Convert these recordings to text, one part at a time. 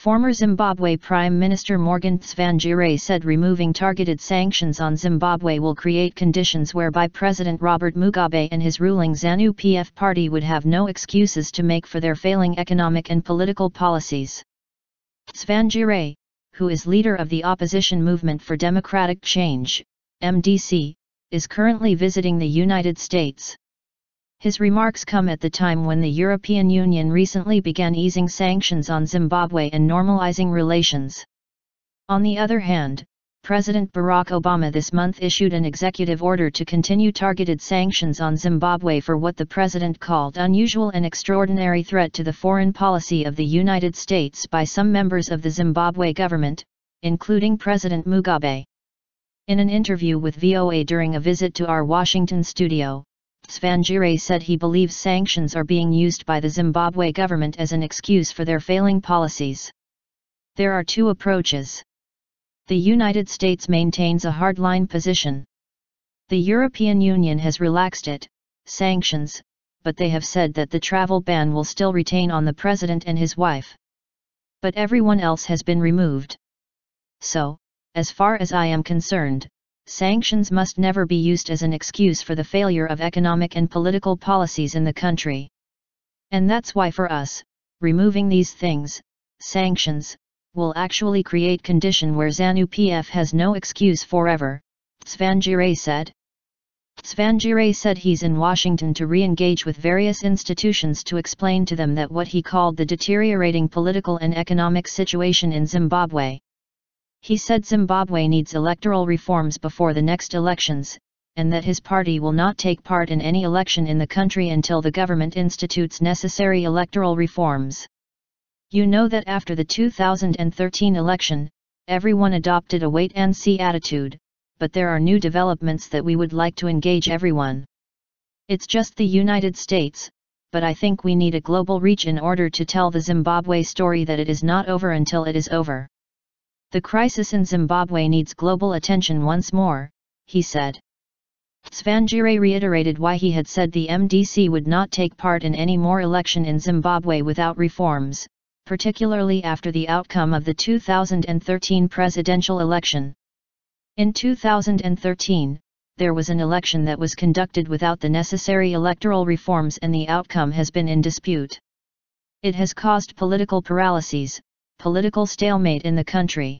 Former Zimbabwe Prime Minister Morgan Tsvangirai said removing targeted sanctions on Zimbabwe will create conditions whereby President Robert Mugabe and his ruling ZANU-PF party would have no excuses to make for their failing economic and political policies. Tsvangirai, who is leader of the opposition Movement for Democratic Change, MDC, is currently visiting the United States. His remarks come at the time when the European Union recently began easing sanctions on Zimbabwe and normalizing relations. On the other hand, President Barack Obama this month issued an executive order to continue targeted sanctions on Zimbabwe for what the president called unusual and extraordinary threat to the foreign policy of the United States by some members of the Zimbabwe government, including President Mugabe. In an interview with VOA during a visit to our Washington studio, Tsvangirai said he believes sanctions are being used by the Zimbabwe government as an excuse for their failing policies. There are two approaches. The United States maintains a hardline position. The European Union has relaxed sanctions, but they have said that the travel ban will still retain on the president and his wife. But everyone else has been removed. So, as far as I am concerned, sanctions must never be used as an excuse for the failure of economic and political policies in the country. And that's why for us, removing these things, sanctions, will actually create condition where ZANU-PF has no excuse forever, Tsvangirai said. Tsvangirai said he's in Washington to re-engage with various institutions to explain to them that what he called the deteriorating political and economic situation in Zimbabwe. He said Zimbabwe needs electoral reforms before the next elections, and that his party will not take part in any election in the country until the government institutes necessary electoral reforms. You know that after the 2013 election, everyone adopted a wait-and-see attitude, but there are new developments that we would like to engage everyone. It's just the United States, but I think we need a global reach in order to tell the Zimbabwe story that it is not over until it is over. The crisis in Zimbabwe needs global attention once more, he said. Tsvangirai reiterated why he had said the MDC would not take part in any more election in Zimbabwe without reforms, particularly after the outcome of the 2013 presidential election. In 2013, there was an election that was conducted without the necessary electoral reforms and the outcome has been in dispute. It has caused political paralyses, political stalemate in the country.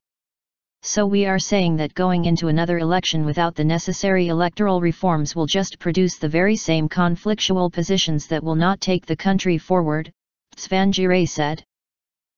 So we are saying that going into another election without the necessary electoral reforms will just produce the very same conflictual positions that will not take the country forward, Tsvangirai said.